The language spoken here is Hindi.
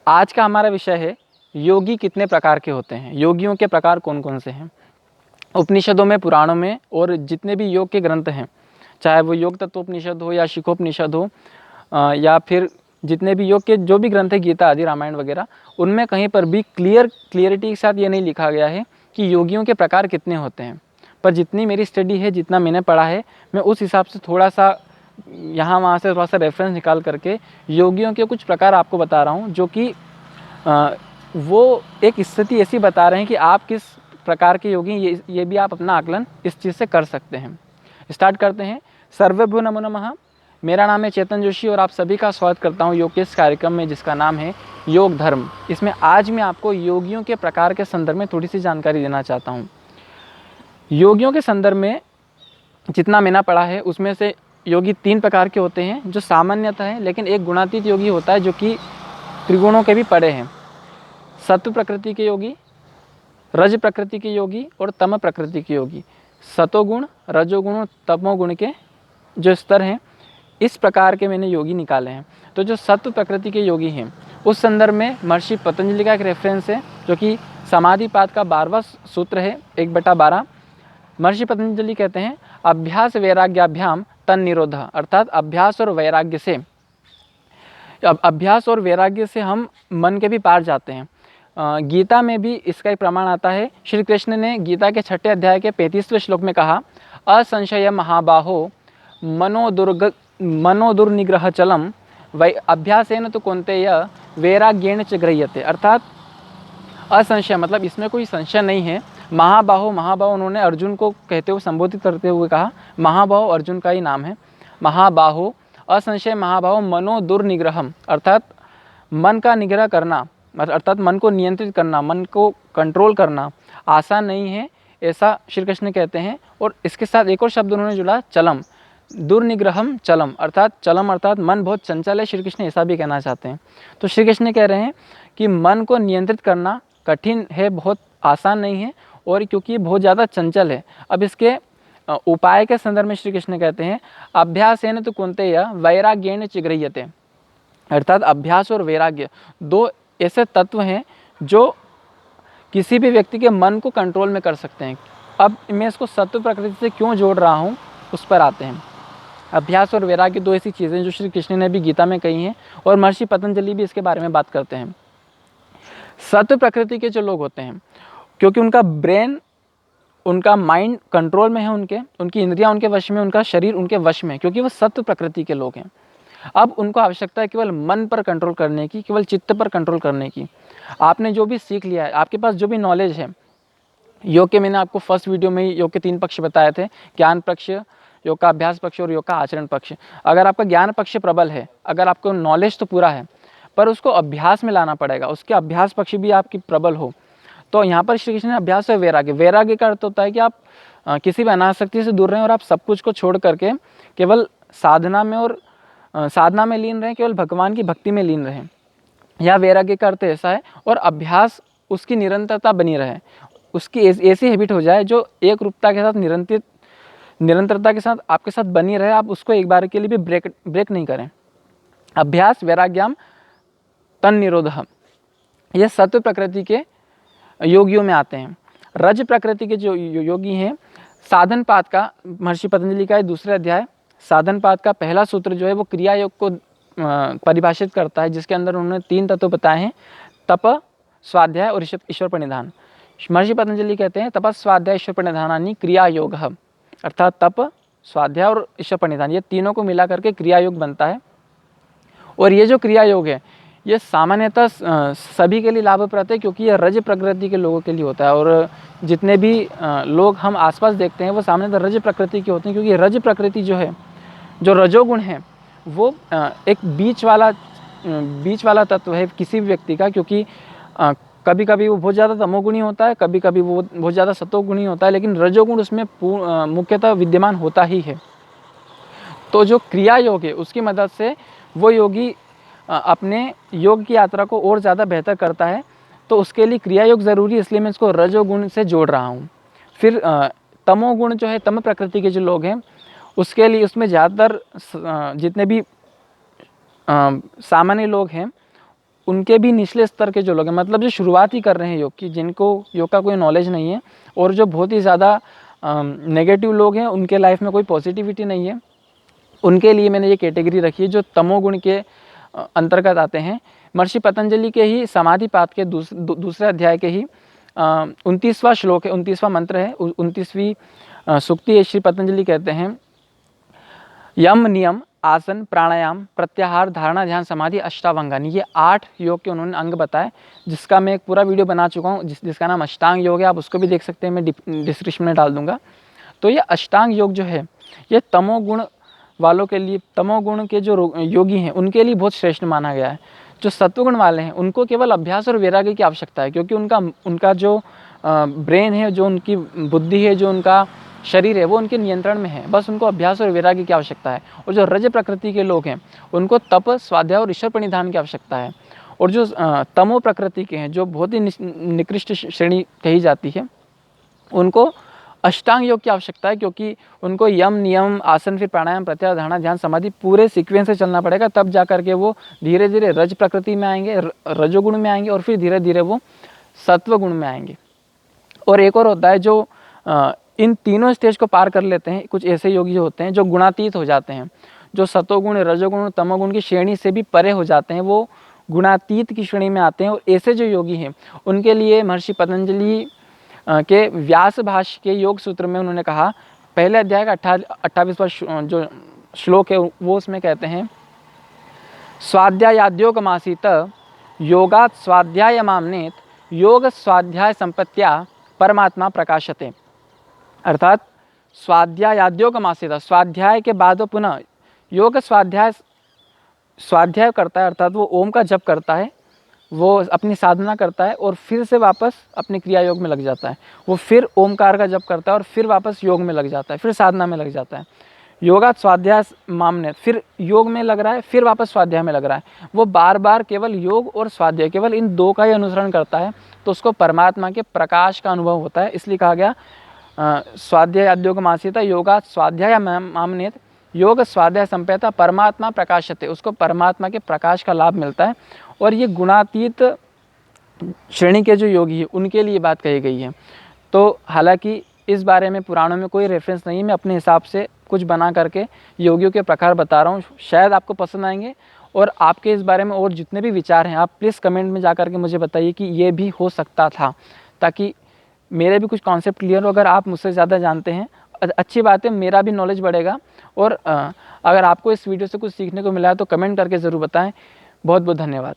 आज का हमारा विषय है योगी कितने प्रकार के होते हैं, योगियों के प्रकार कौन कौन से हैं। उपनिषदों में, पुराणों में और जितने भी योग के ग्रंथ हैं, चाहे वो योग तत्वोपनिषद हो या शिखोपनिषद हो या फिर जितने भी योग के जो भी ग्रंथ है, गीता आदि, रामायण वगैरह, उनमें कहीं पर भी क्लियरिटी के साथ ये नहीं लिखा गया है कि योगियों के प्रकार कितने होते हैं। पर जितनी मेरी स्टडी है, जितना मैंने पढ़ा है, मैं उस हिसाब से थोड़ा सा यहाँ वहाँ से थोड़ा सा रेफरेंस निकाल करके योगियों के कुछ प्रकार आपको बता रहा हूँ, जो कि वो एक स्थिति ऐसी बता रहे हैं कि आप किस प्रकार के योगी, ये भी आप अपना आकलन इस चीज़ से कर सकते हैं। स्टार्ट करते हैं। सर्वेभ्यो नमो नमः। मेरा नाम है चेतन जोशी और आप सभी का स्वागत करता हूँ योग के इस कार्यक्रम में, जिसका नाम है योग धर्म। इसमें आज मैं आपको योगियों के प्रकार के संदर्भ में थोड़ी सी जानकारी देना चाहता हूँ। योगियों के संदर्भ में जितना मैंने पढ़ा है, उसमें से योगी 3 प्रकार के होते हैं जो सामान्यतः है, लेकिन एक गुणातीत योगी होता है जो कि त्रिगुणों के भी परे हैं। सत्व प्रकृति के योगी, रज प्रकृति के योगी और तम प्रकृति के योगी। सतोगुण, रजोगुण और तमोगुण के जो स्तर हैं, इस प्रकार के मैंने योगी निकाले हैं। तो जो सत्व प्रकृति के योगी हैं, उस संदर्भ में महर्षि पतंजलि का एक रेफरेंस है, जो कि समाधिपाद का 12वां सूत्र है, 1/12। महर्षि पतंजलि कहते हैं, अभ्यास वैराग्याभ्याम तन निरोध, अर्थात अभ्यास और वैराग्य से हम मन के भी पार जाते हैं। गीता में भी इसका एक प्रमाण आता है। श्री कृष्ण ने गीता के 6 अध्याय के 35वें श्लोक में कहा, असंशय महाबाहो मनोदुर्निग्रह चलम वै अभ्यासेन तो कौन्तेय वैराग्येण च गृह्यते। अर्थात असंशय मतलब इसमें कोई संशय नहीं है। महाबाहो उन्होंने अर्जुन को कहते हुए, संबोधित करते हुए कहा, महाबाहो अर्जुन का ही नाम है। महाबाहो, असंशय महाबाहो मनो दुर्निग्रहम, अर्थात मन का निग्रह करना, अर्थात मन को नियंत्रित करना, मन को कंट्रोल करना आसान नहीं है, ऐसा श्री कृष्ण कहते हैं। और इसके साथ एक और शब्द उन्होंने जुड़ा, चलम, दुर्निग्रहम चलम, अर्थात चलम अर्थात मन बहुत चंचल है, श्री कृष्ण ऐसा भी कहना चाहते हैं। तो श्री कृष्ण कह रहे हैं कि मन को नियंत्रित करना कठिन है, बहुत आसान नहीं है, और क्योंकि बहुत ज़्यादा चंचल है। अब इसके उपाय के संदर्भ में श्री कृष्ण कहते हैं, अभ्यासेन तो कौन्तेय वैराग्येण च गृह्यते, अर्थात अभ्यास और वैराग्य 2 ऐसे तत्व हैं जो किसी भी व्यक्ति के मन को कंट्रोल में कर सकते हैं। अब मैं इसको सत्व प्रकृति से क्यों जोड़ रहा हूँ, उस पर आते हैं। अभ्यास और वैराग्य 2 ऐसी चीज़ें जो श्री कृष्ण ने भी गीता में कही हैं, और महर्षि पतंजलि भी इसके बारे में बात करते हैं। सत्व प्रकृति के जो लोग होते हैं, क्योंकि उनका ब्रेन, उनका माइंड कंट्रोल में है, उनकी इंद्रियां उनके वश में, उनका शरीर उनके वश में, क्योंकि वो सत्व प्रकृति के लोग हैं। अब उनको आवश्यकता है केवल मन पर कंट्रोल करने की, केवल चित्त पर कंट्रोल करने की। आपने जो भी सीख लिया है, आपके पास जो भी नॉलेज है, योग के मैंने आपको फर्स्ट वीडियो में ही योग के 3 पक्ष बताए थे, ज्ञान पक्ष, योग का अभ्यास पक्ष और योग का आचरण पक्ष। अगर आपका ज्ञान पक्ष प्रबल है, अगर आपको नॉलेज तो पूरा है, पर उसको अभ्यास में लाना पड़ेगा, उसके अभ्यास पक्ष भी आपकी प्रबल हो, तो यहाँ पर श्री कृष्ण ने अभ्यास और वैराग्य का अर्थ होता है कि आप किसी भी अनासक्ति से दूर रहें और आप सब कुछ को छोड़ करके केवल साधना में लीन रहें, केवल भगवान की भक्ति में लीन रहें। यह वैराग्य का अर्थ ऐसा है, और अभ्यास उसकी निरंतरता बनी रहे, उसकी ऐसी हैबिट हो जाए जो एक रूपता के साथ निरंतरता के साथ आपके साथ बनी रहे, आप उसको एक बार के लिए भी ब्रेक नहीं करें। अभ्यास वैराग्याम तन निरोधः, यह सत्व प्रकृति के योगियों में आते हैं। रज प्रकृति के जो योगी हैं, साधन पाद का, महर्षि पतंजलि का 2 अध्याय, साधन पाद का पहला सूत्र जो है वो क्रिया योग को परिभाषित करता है, जिसके अंदर उन्होंने 3 तत्व बताए हैं, तप, स्वाध्याय और ईश्वर प्रणिधान। महर्षि पतंजलि कहते हैं, तप, स्वाध्याय, ईश्वर प्रणिधानानि क्रिया योग, अर्थात तप, स्वाध्याय और ईश्वर प्रणिधान, ये तीनों को मिला करके क्रिया योग बनता है। और ये जो क्रिया योग है, ये सामान्यतः सभी के लिए लाभप्रद है, क्योंकि ये रज प्रकृति के लोगों के लिए होता है। और जितने भी लोग हम आसपास देखते हैं, वो सामान्यतः रज प्रकृति के होते हैं, क्योंकि रज प्रकृति जो है, जो रजोगुण है, वो एक बीच वाला तत्व है किसी भी व्यक्ति का, क्योंकि कभी कभी वो बहुत ज़्यादा तमोगुणी होता है, कभी कभी वो बहुत ज़्यादा सतोगुणी होता है, लेकिन रजोगुण उसमें मुख्यतः विद्यमान होता ही है। तो जो क्रिया योग है, उसकी मदद से वो योगी अपने योग की यात्रा को और ज़्यादा बेहतर करता है। तो उसके लिए क्रिया योग ज़रूरी है, इसलिए मैं इसको रजोगुण से जोड़ रहा हूँ। फिर तमोगुण जो है, तम प्रकृति के जो लोग हैं, उसके लिए उसमें ज़्यादातर जितने भी सामान्य लोग हैं, उनके भी निचले स्तर के जो लोग हैं, मतलब जो शुरुआत ही कर रहे हैं योग की, जिनको योग का कोई नॉलेज नहीं है, और जो बहुत ही ज़्यादा नेगेटिव लोग हैं, उनके लाइफ में कोई पॉजिटिविटी नहीं है, उनके लिए मैंने ये कैटेगरी रखी है जो तमोगुण के अंतर्गत आते हैं। महर्षि पतंजलि के ही समाधि पाठ के दूसरे अध्याय के ही 29वां श्लोक है, 29वां मंत्र है, 29वीं सूक्ति है। श्री पतंजलि कहते हैं, यम नियम आसन प्राणायाम प्रत्याहार धारणा ध्यान समाधि अष्टावंगानी, ये 8 योग के उन्होंने अंग बताए, जिसका मैं एक पूरा वीडियो बना चुका हूँ, जिसका नाम अष्टांग योग है। आप उसको भी देख सकते हैं, मैं डिस्क्रिप्शन में डाल दूंगा। तो ये अष्टांग योग जो है, ये तमोगुण वालों के लिए, तमोगुण के जो योगी हैं उनके लिए बहुत श्रेष्ठ माना गया है। जो सत्वगुण वाले हैं उनको केवल अभ्यास और वैराग्य की आवश्यकता है, क्योंकि उनका जो ब्रेन है, जो उनकी बुद्धि है, जो उनका शरीर है, वो उनके नियंत्रण में है। बस उनको अभ्यास और वैराग्य की आवश्यकता है। और जो रज प्रकृति के लोग हैं उनको तप, स्वाध्याय और ईश्वर प्रणिधान की आवश्यकता है। और जो तमो प्रकृति के हैं, जो बहुत ही निकृष्ट श्रेणी कही जाती है, उनको अष्टांग योग की आवश्यकता है, क्योंकि उनको यम नियम आसन फिर प्राणायाम प्रत्याहार धारणा ध्यान समाधि पूरे सीक्वेंस से चलना पड़ेगा, तब जा करके वो धीरे धीरे रज प्रकृति में आएंगे, रजोगुण में आएंगे, और फिर धीरे धीरे वो सत्वगुण में आएंगे। और एक और होता है जो इन तीनों स्टेज को पार कर लेते हैं, कुछ ऐसे योगी होते हैं जो गुणातीत हो जाते हैं, जो सतोगुण रजोगुण तमोगुण की श्रेणी से भी परे हो जाते हैं, वो गुणातीत की श्रेणी में आते हैं। और ऐसे जो योगी हैं उनके लिए महर्षि पतंजलि के व्यास भाष्य के योग सूत्र में उन्होंने कहा, पहले अध्याय का 28वां जो श्लोक है वो उसमें कहते हैं, स्वाध्यायाद्योगमासीत योगात् स्वाध्यायमामनेत योग स्वाध्याय संपत्त्या परमात्मा प्रकाशते। अर्थात स्वाध्यायाद्योगमासीत, स्वाध्याय के बाद वो पुनः योग स्वाध्याय करता है, अर्थात वो ओम का जप करता है, वो अपनी साधना करता है और फिर से वापस अपने क्रिया योग में लग जाता है। वो फिर ओमकार का जप करता है और फिर वापस योग में लग जाता है, फिर साधना में लग जाता है। योगात् स्वाध्याय मामने, फिर योग में लग रहा है, फिर वापस स्वाध्याय में लग रहा है। वो बार बार केवल योग और स्वाध्याय, केवल इन दो का ही अनुसरण करता है, तो उसको परमात्मा के प्रकाश का अनुभव होता है। इसलिए कहा गया स्वाध्याय अद्योगमासीत योगात् स्वाध्याय मामनेत योग स्वाध्याय संपत्त्या परमात्मा प्रकाशते, उसको परमात्मा के प्रकाश का लाभ मिलता है। और ये गुणातीत श्रेणी के जो योगी हैं उनके लिए बात कही गई है। तो हालांकि इस बारे में पुराणों में कोई रेफरेंस नहीं है, मैं अपने हिसाब से कुछ बना करके योगियों के प्रकार बता रहा हूँ, शायद आपको पसंद आएंगे। और आपके इस बारे में और जितने भी विचार हैं, आप प्लीज़ कमेंट में जा कर के मुझे बताइए कि ये भी हो सकता था, ताकि मेरे भी कुछ कॉन्सेप्ट क्लियर हो। अगर आप मुझसे ज़्यादा जानते हैं, अच्छी बात है, मेरा भी नॉलेज बढ़ेगा। और अगर आपको इस वीडियो से कुछ सीखने को मिला है तो कमेंट करके ज़रूर बताएं। बहुत बहुत धन्यवाद।